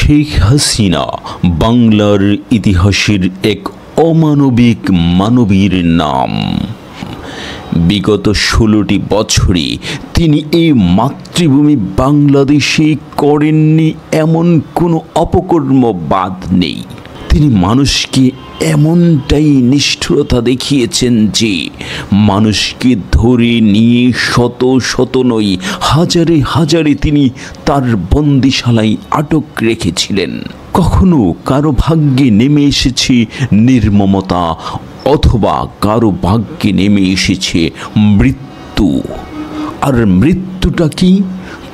শেখ হাসিনা বাংলার ইতিহাসের এক অমানবিক মানবীর নাম। বিগত 16টি বছরে তিনি এই মাতৃভূমি বাংলাদেশে করেননি এমন কোনো অপকর্ম বাদ নেই। তিনি মানুষকে এমনটাই নিষ্ঠুরতা দেখিয়েছেন যে মানুষকে ধরে নিয়ে শত শত নয় হাজারে হাজারে তিনি তার বন্দিশালায় আটক রেখেছিলেন। কখনো কারো ভাগ্যে নেমে এসেছে নির্মমতা, অথবা কারো ভাগ্যে নেমে এসেছে মৃত্যু। আর মৃত্যুটা কি?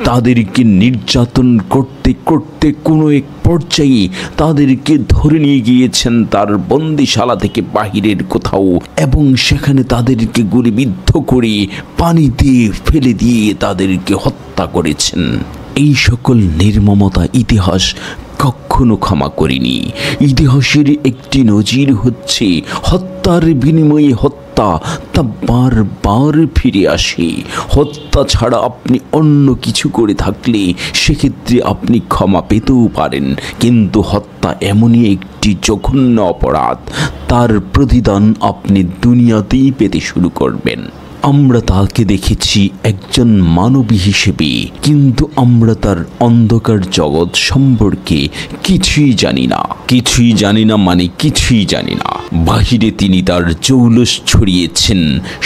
তাদেরকে নির্যাতন করতে করতে কোনো এক পর্যায়ে তাদেরকে ধরে নিয়ে গিয়েছেন তার বন্দিশালা থেকে বাহিরের কোথাও, এবং সেখানে তাদেরকে গুলিবিদ্ধ করে পানিতে ফেলে দিয়ে তাদেরকে হত্যা করেছেন। এই সকল নির্মমতা ইতিহাস কখনো ক্ষমা করেনি। ইতিহাসের একটি নজির হচ্ছে হত্যার বিনিময়ে হত্যা, তা বারবার ফিরে আসে। হত্যা ছাড়া আপনি অন্য কিছু করে থাকলে সেক্ষেত্রে আপনি ক্ষমা পেতেও পারেন, কিন্তু হত্যা এমনই একটি জঘন্য অপরাধ, তার প্রতিদান আপনি দুনিয়াতেই পেতে শুরু করবেন। আমরা তাকে দেখেছি একজন মানবী হিসেবে, কিন্তু আমরা তার অন্ধকার জগৎ সম্পর্কে কিছুই জানি না। কিছুই জানি না মানে কিছুই জানি না। বাহিরে তিনি তার জৌলুস ছড়িয়েছেন,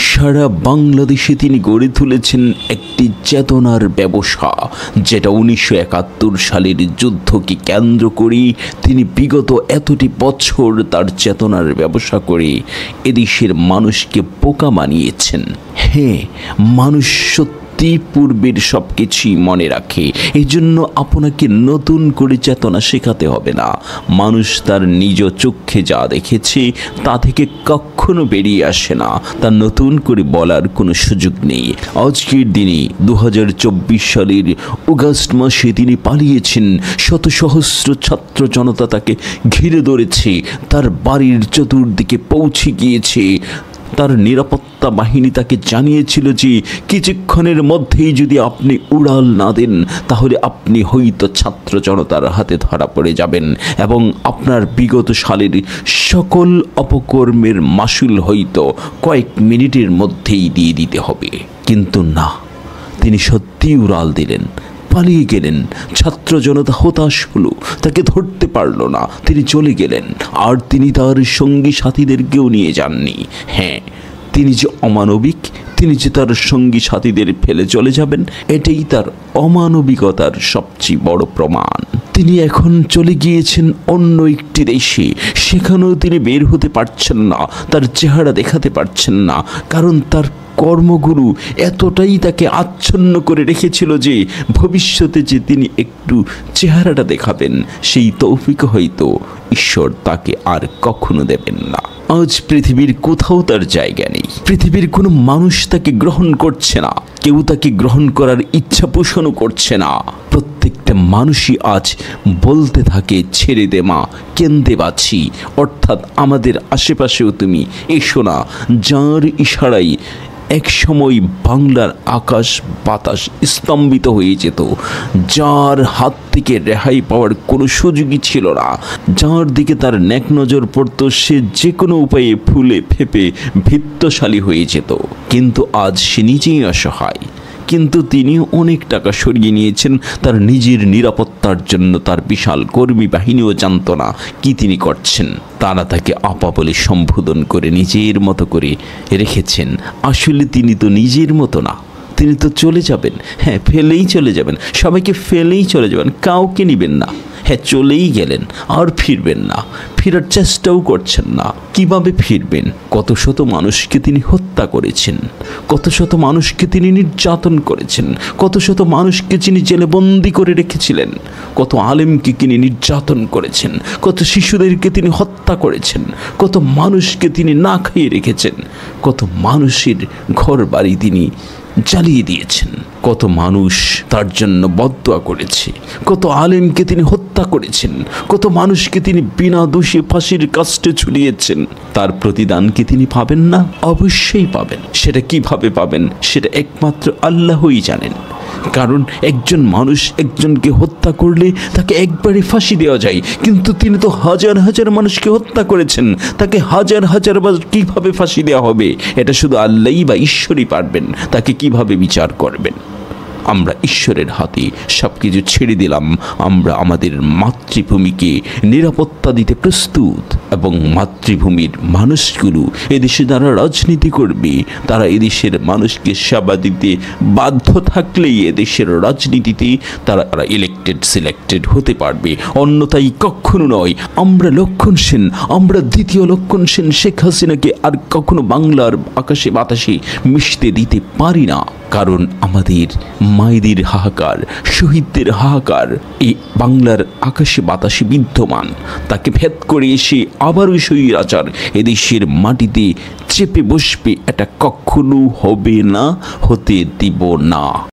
সারা বাংলাদেশে তিনি গড়ে তুলেছেন একটি চেতনার ব্যবসা, যেটা 1971 সালের যুদ্ধকে কেন্দ্র করে তিনি বিগত এতটি বছর তার চেতনার ব্যবসা করে এদেশের মানুষকে বোকা বানিয়েছেন। হ্যাঁ, মানুষ সত্যি পূর্বের সব কিছুই মনে রাখে, এই জন্য আপনাকে নতুন করে চেতনা শেখাতে হবে না। মানুষ তার নিজ চোখে যা দেখেছে তা থেকে কখনো বেরিয়ে আসে না, তা নতুন করে বলার কোনো সুযোগ নেই। আজকের দিনে 2024 সালের অগাস্ট মাসে তিনি পালিয়েছেন। শত সহস্র ছাত্র জনতা তাকে ঘিরে ধরেছে, তার বাড়ির চতুর্দিকে পৌঁছে গিয়েছে। তার নিরাপত্তা বাহিনী তাকে জানিয়েছিল যে কিছুক্ষণের মধ্যেই যদি আপনি উড়াল না দেন তাহলে আপনি হয়তো ছাত্র জনতার হাতে ধরা পড়ে যাবেন, এবং আপনার বিগত সালের সকল অপকর্মের মাসুল হয়তো কয়েক মিনিটের মধ্যেই দিয়ে দিতে হবে। কিন্তু না, তিনি সত্যিই উড়াল দিলেন, পালিয়ে গেলেন। ছাত্র জনতা হতাশ হলো, তাকে ধরতে পারল না, তিনি চলে গেলেন। আর তিনি তার সঙ্গী সাথীদেরকেও নিয়ে যাননি। হ্যাঁ, তিনি যে অমানবিক, তিনি যে তার সঙ্গী সাথীদের ফেলে চলে যাবেন, এটাই তার অমানবিকতার সবচেয়ে বড় প্রমাণ। তিনি এখন চলে গিয়েছেন অন্য একটি দেশে, সেখানেও তিনি বের হতে পারছেন না, তার চেহারা দেখাতে পারছেন না, কারণ তার কর্মগুরু এতটাই তাকে আচ্ছন্ন করে রেখেছিল যে ভবিষ্যতে যে তিনি একটু চেহারাটা দেখাবেন সেই তৌফিক হয়তো ঈশ্বর তাকে আর কখনো দেবেন না। আজ পৃথিবীর কোথাও তার জায়গা নেই, পৃথিবীর কোনো মানুষ তাকে গ্রহণ করছে না, কেউ তাকে গ্রহণ করার ইচ্ছা পোষণও করছে না। প্রত্যেকটা মানুষই আজ বলতে থাকে, ছেড়ে দে মা, কেন্দে বাছি, অর্থাৎ আমাদের আশেপাশেও তুমি এসো না। যার ইশারায় এক সময় বাংলার আকাশ বাতাস স্তম্ভিত হয়ে যেত, যার হাত থেকে রেহাই পাওয়ার কোনো সুযোগই ছিল না, যার দিকে তার নেক নজর পড়ত, সে যে কোনো উপায়ে ফুলে ফেপে ভিত্তশালী হয়ে যেত। কিন্তু আজ সে নিজেই অসহায়। কিন্তু তিনি অনেক টাকা সরিয়ে নিয়েছেন তার নিজের নিরাপত্তার জন্য। তার বিশাল কর্মী বাহিনীও জানত না কি তিনি করছেন। তারা তাকে আপা বলে সম্বোধন করে নিজের মতো করে রেখেছেন। আসলে তিনি তো নিজের মতো না, তিনি তো চলে যাবেন। হ্যাঁ, ফেলেই চলে যাবেন, সবাইকে ফেলেই চলে যাবেন, কাউকে নেবেন না। হ্যাঁ, চলেই গেলেন, আর ফিরবেন না, ফেরার চেষ্টাও করছেন না। কিভাবে ফিরবেন? কত শত মানুষকে তিনি হত্যা করেছেন, কত শত মানুষকে তিনি নির্যাতন করেছেন, কত শত মানুষকে তিনি জেলে বন্দি করে রেখেছিলেন, কত আলেমকে তিনি নির্যাতন করেছেন, কত শিশুদেরকে তিনি হত্যা করেছেন, কত মানুষকে তিনি না খাইয়ে রেখেছেন, কত মানুষের ঘর বাড়ি তিনি জ্বালিয়ে দিয়েছেন, কত মানুষ তার জন্য বদদোয়া করেছে, কত আলেমকে তিনি হত্যা হত্যা করেছেন, কত মানুষকে তিনি বিনা দোষে ফাঁসির কাস্টে ঝুলিয়েছেন, তার প্রতিদান কি তিনি পাবেন না? অবশ্যই পাবেন। সেটা কিভাবে পাবেন সেটা একমাত্র আল্লাহই জানেন। কারণ একজন মানুষ একজনকে হত্যা করলে তাকে একবারে ফাঁসি দেওয়া যায়, কিন্তু তিনি তো হাজার হাজার মানুষকে হত্যা করেছেন, তাকে হাজার হাজার বার কিভাবে ফাঁসি দেওয়া হবে এটা শুধু আল্লাহই বা ঈশ্বরই পারবেন। তাকে কিভাবে বিচার করবেন? আমরা ঈশ্বরের হাতে সব কিছু ছেড়ে দিলাম। আমরা আমাদের মাতৃভূমিকে নিরাপত্তা দিতে প্রস্তুত, এবং মাতৃভূমির মানুষগুলো এদেশে যারা রাজনীতি করবে তারা এদেশের মানুষকে সেবা দিতে বাধ্য থাকলেই এদেশের রাজনীতিতে তারা ইলেক্টেড সিলেক্টেড হতে পারবে, অন্যথায় কখনো নয়। আমরা লক্ষণ সেন, আমরা দ্বিতীয় লক্ষণ সেন শেখ হাসিনাকে আর কখনো বাংলার আকাশে বাতাসে মিশতে দিতে পারি না। কারণ আমাদের মায়েদের হাহাকার, শহীদদের হাহাকার এই বাংলার আকাশে বাতাসে বিদ্যমান। তাকে ভেদ করে এসে আবারও স্বৈরাচার এদেশের মাটিতে চেপে বসবে, এটা কখনো হবে না, হতে দিব না।